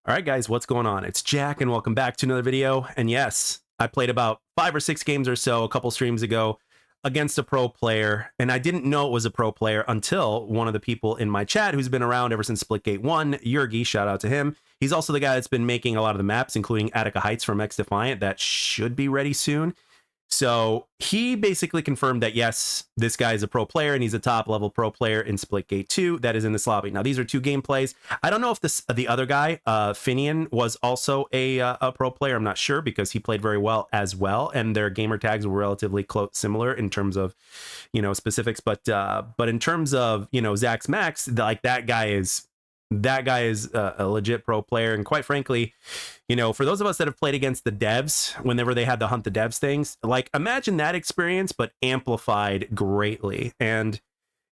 All right, guys, what's going on? It's Jack, and welcome back to another video. And yes, I played about 5 or 6 games or so a couple streams ago against a pro player, and I didn't know it was a pro player until one of the people in my chat who's been around ever since Splitgate 1, Yurgi, shout out to him. He's also the guy that's been making a lot of the maps, including Attica Heights from X Defiant, that should be ready soon. So he basically confirmed that, yes, this guy is a pro player and he's a top level pro player in Splitgate 2 that is in this lobby. Now, these are 2 gameplays. I don't know if the other guy, Finian, was also a pro player. I'm not sure because he played very well as well. And their gamer tags were relatively similar in terms of, specifics. But in terms of, Zach's Max, like that guy is a legit pro player. And quite frankly, for those of us that have played against the devs, whenever they had the hunt the devs things, like imagine that experience, but amplified greatly. And,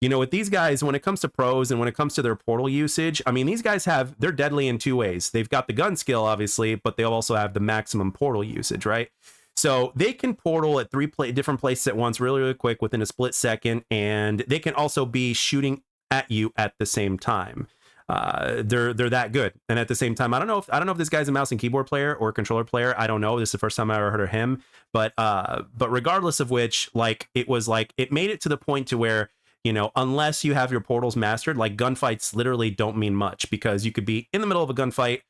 with these guys, when it comes to pros and when it comes to their portal usage, I mean, these guys they're deadly in 2 ways. They've got the gun skill, obviously, but they'll also have the maximum portal usage, right? So they can portal at 3 different places at once really, really quick within a split second. And they can also be shooting at you at the same time. They're that good. And at the same time, I don't know if this guy's a mouse and keyboard player or a controller player. I don't know. This is the first time I ever heard of him. But regardless of which, it made it to the point to where, unless you have your portals mastered, like gunfights literally don't mean much, because you could be in the middle of a gunfight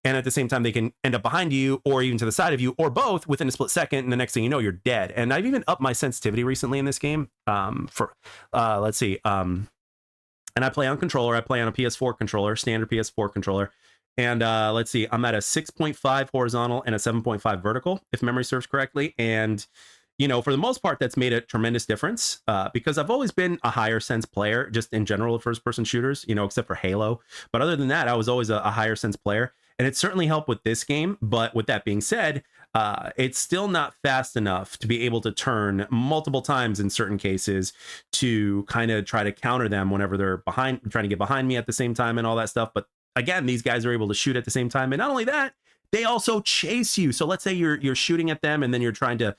and at the same time they can end up behind you or even to the side of you or both within a split second, and the next thing you know, you're dead. And I've even upped my sensitivity recently in this game. And I play on controller. I play on a PS4 controller, standard PS4 controller. And let's see, I'm at a 6.5 horizontal and a 7.5 vertical, if memory serves correctly. And, for the most part, that's made a tremendous difference because I've always been a higher sense player, just in general of first-person shooters, except for Halo. But other than that, I was always a higher sense player. And it certainly helped with this game. But with that being said, it's still not fast enough to be able to turn multiple times in certain cases to kind of try to counter them whenever they're trying to get behind me at the same time and all that stuff. But again, these guys are able to shoot at the same time. And not only that, they also chase you. So let's say you're shooting at them and then you're trying to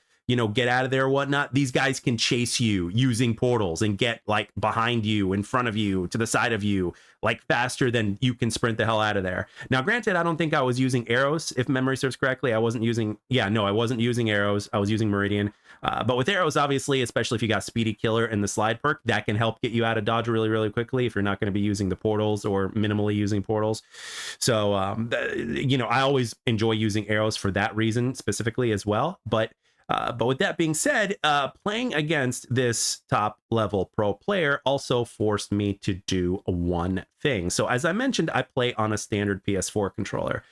get out of there or whatnot. These guys can chase you using portals and get like behind you, in front of you, to the side of you, like faster than you can sprint the hell out of there. Now, granted, I don't think I was using arrows, if memory serves correctly. I wasn't using arrows. I was using Meridian. But with arrows, obviously, especially if you got Speedy Killer and the slide perk, that can help get you out of dodge really, really quickly if you're not going to be using the portals or minimally using portals. So, I always enjoy using arrows for that reason specifically as well. But with that being said, playing against this top level pro player also forced me to do one thing. So as I mentioned, I play on a standard PS4 controller.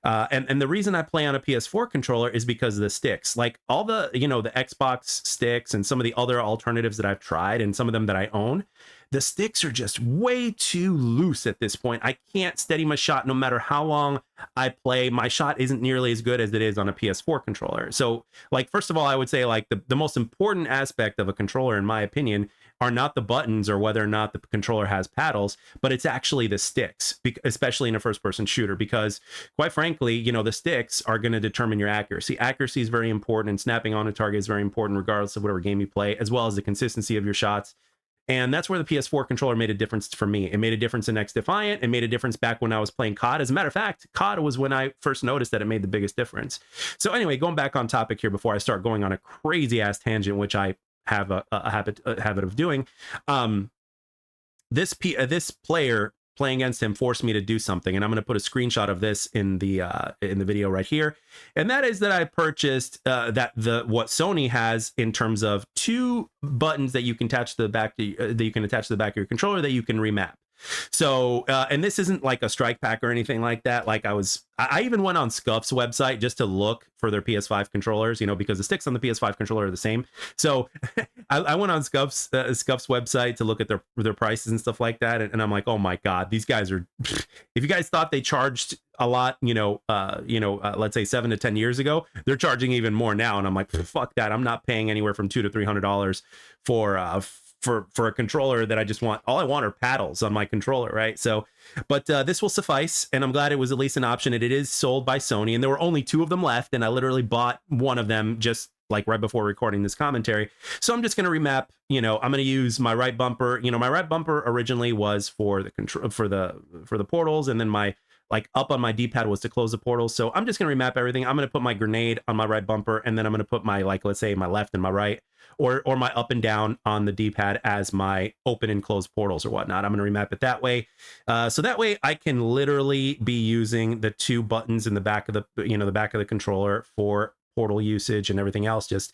And the reason I play on a PS4 controller is because of the sticks. Like all the, the Xbox sticks and some of the other alternatives that I've tried and some of them that I own, the sticks are just way too loose at this point. I can't steady my shot no matter how long I play. My shot isn't nearly as good as it is on a PS4 controller. So, like, first of all, I would say, like, the most important aspect of a controller, in my opinion, are not the buttons or whether or not the controller has paddles, but it's actually the sticks, especially in a first-person shooter, because, quite frankly, the sticks are going to determine your accuracy. Accuracy is very important, and snapping on a target is very important regardless of whatever game you play, as well as the consistency of your shots. And that's where the PS4 controller made a difference for me. It made a difference in X Defiant. It made a difference back when I was playing COD. As a matter of fact, COD was when I first noticed that it made the biggest difference. So anyway, going back on topic here before I start going on a crazy ass tangent, which I have a habit of doing. This player playing against him forced me to do something, and I'm going to put a screenshot of this in the video right here. And that is that I purchased what Sony has in terms of 2 buttons that you can attach to the back of your controller that you can remap. So, and this isn't like a strike pack or anything like that. Like I even went on Scuff's website just to look for their PS5 controllers, because the sticks on the PS5 controller are the same. So I went on Scuff's website to look at their prices and stuff like that. And I'm like, oh my God, these guys are, if you guys thought they charged a lot, let's say 7 to 10 years ago, they're charging even more now. And I'm like, fuck that. I'm not paying anywhere from $200 to $300 for a controller that I just want. All I want are paddles on my controller, right? So, but this will suffice, and I'm glad it was at least an option. It is sold by Sony, and there were only 2 of them left, and I literally bought one of them just like right before recording this commentary. So I'm just going to remap, I'm going to use my right bumper. My right bumper originally was for the control for the portals, and then my like up on my D-pad was to close the portal. So I'm just going to remap everything. I'm going to put my grenade on my right bumper, and then I'm going to put my, like, let's say my left and my right, or my up and down on the D-pad as my open and close portals or whatnot. I'm going to remap it that way. So that way I can literally be using the 2 buttons in the back of the, the back of the controller for portal usage and everything else just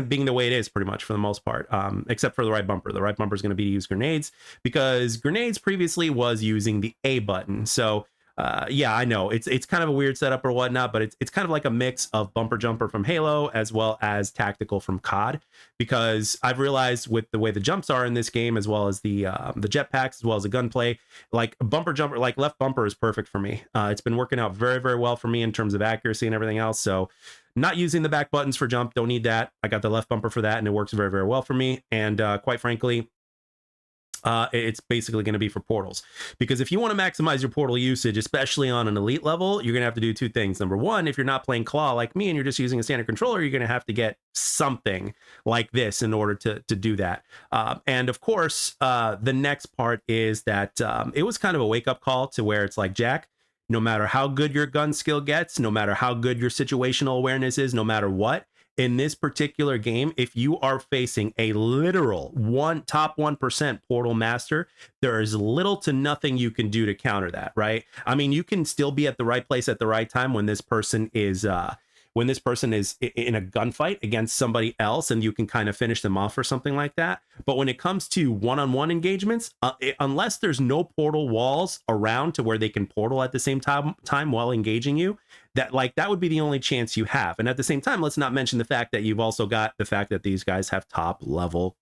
being the way it is pretty much for the most part, except for the right bumper. The right bumper is going to be to use grenades, because grenades previously was using the A button. So yeah, I know it's kind of a weird setup or whatnot, but it's kind of like a mix of bumper jumper from Halo as well as tactical from COD, because I've realized with the way the jumps are in this game, as well as the jetpacks, as well as the gunplay, like bumper jumper, like left bumper is perfect for me. It's been working out very, very well for me in terms of accuracy and everything else. So not using the back buttons for jump, don't need that. I got the left bumper for that, and it works very, very well for me. And quite frankly, it's basically going to be for portals, because if you want to maximize your portal usage, especially on an elite level, you're going to have to do 2 things. Number one, if you're not playing claw like me and you're just using a standard controller, you're going to have to get something like this in order to do that. And of course, the next part is that it was kind of a wake-up call to where it's like, Jack, no matter how good your gun skill gets, no matter how good your situational awareness is, no matter what, in this particular game, if you are facing a literal top 1% portal master, there is little to nothing you can do to counter that, right? I mean, you can still be at the right place at the right time when this person is in a gunfight against somebody else, and you can kind of finish them off or something like that. But when it comes to one-on-one engagements, unless there's no portal walls around to where they can portal at the same time while engaging you, that would be the only chance you have. And at the same time, let's not mention the fact that you've also got the fact that these guys have top level,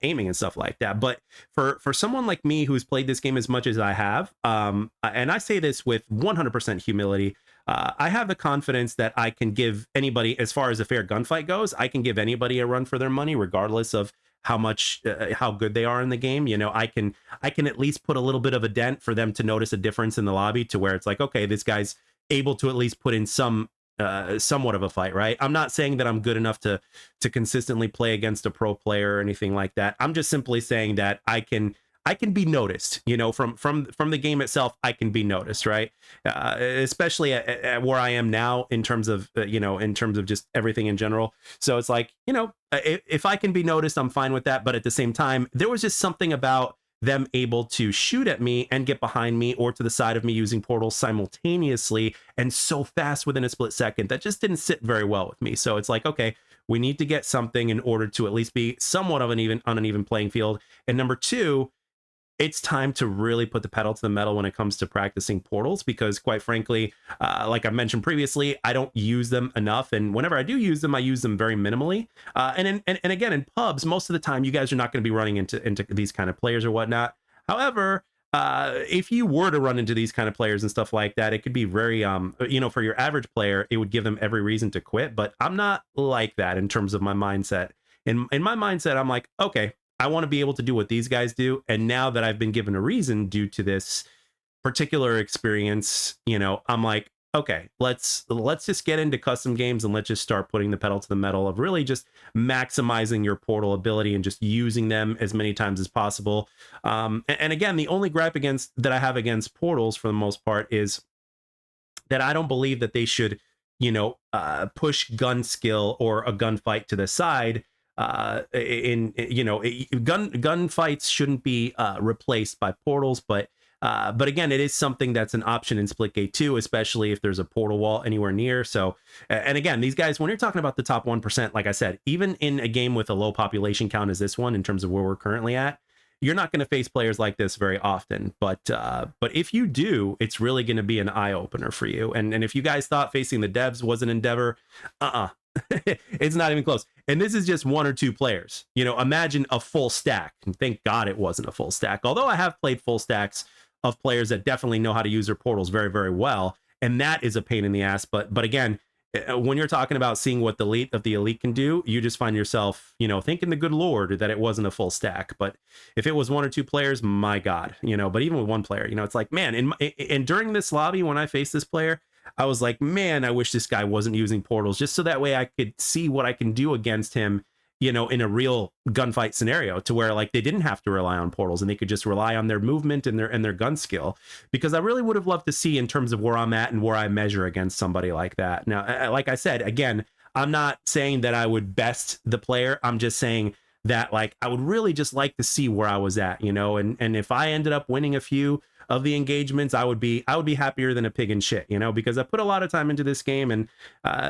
aiming and stuff like that. But for someone like me who's played this game as much as I have, and I say this with 100% humility, I have the confidence that I can give anybody, as far as a fair gunfight goes, I can give anybody a run for their money, regardless of how good they are in the game. I can at least put a little bit of a dent for them to notice a difference in the lobby, to where it's like, okay, this guy's able to at least put in somewhat of a fight, right? I'm not saying that I'm good enough to consistently play against a pro player or anything like that. I'm just simply saying that I can be noticed, from the game itself. I can be noticed, right? Especially at where I am now in terms of, in terms of just everything in general. So it's like, if I can be noticed, I'm fine with that. But at the same time, there was just something about them able to shoot at me and get behind me or to the side of me using portals simultaneously and so fast within a split second that just didn't sit very well with me. So it's like, okay, we need to get something in order to at least be somewhat of on an even playing field. And number 2, it's time to really put the pedal to the metal when it comes to practicing portals, because quite frankly, like I mentioned previously, I don't use them enough. And whenever I do use them, I use them very minimally. And again, in pubs, most of the time, you guys are not going to be running into these kind of players or whatnot. However, if you were to run into these kind of players and stuff like that, it could be very, for your average player, it would give them every reason to quit. But I'm not like that in terms of my mindset. In my mindset, I'm like, okay, I want to be able to do what these guys do. And now that I've been given a reason due to this particular experience, I'm like, okay, let's just get into custom games and let's just start putting the pedal to the metal of really just maximizing your portal ability and just using them as many times as possible. And again, the only gripe that I have against portals for the most part is that I don't believe that they should, push gun skill or a gunfight to the side. Gun fights shouldn't be replaced by portals, but again, it is something that's an option in Splitgate 2, especially if there's a portal wall anywhere near. So, and again, these guys, when you're talking about the top 1%, like I said, even in a game with a low population count as this one, in terms of where we're currently at, you're not going to face players like this very often. But if you do, it's really going to be an eye opener for you. And if you guys thought facing the devs was an endeavor, it's not even close. And this is just 1 or 2 players. Imagine a full stack. And thank God it wasn't a full stack. Although I have played full stacks of players that definitely know how to use their portals very, very well. And that is a pain in the ass. But again, when you're talking about seeing what the elite can do, you just find yourself, thanking the good Lord that it wasn't a full stack. But if it was 1 or 2 players, my God, but even with 1 player, it's like, man, and during this lobby, when I faced this player, I was like, man, I wish this guy wasn't using portals, just so that way I could see what I can do against him, you know, in a real gunfight scenario, to where like they didn't have to rely on portals and they could just rely on their movement and their gun skill. Because I really would have loved to see in terms of where I'm at and where I measure against somebody like that. Now, like I said, again, I'm not saying that I would best the player. I'm just saying that like I would really just like to see where I was at, you know, and if I ended up winning a few of the engagements, I would be happier than a pig in shit, you know, because I put a lot of time into this game, and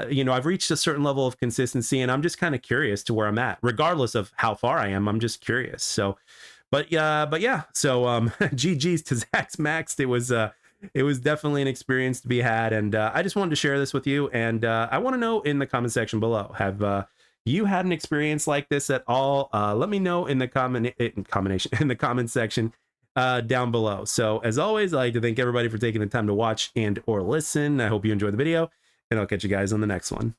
you know, I've reached a certain level of consistency, and I'm just kind of curious to where I'm at, regardless of how far I am. I'm just curious. So, but yeah. So GG's to Zach's Maxed. It was definitely an experience to be had, and I just wanted to share this with you. And I want to know in the comment section below, have you had an experience like this at all? Let me know in the comment section down below. So as always, I'd like to thank everybody for taking the time to watch and or listen. I hope you enjoyed the video, and I'll catch you guys on the next one.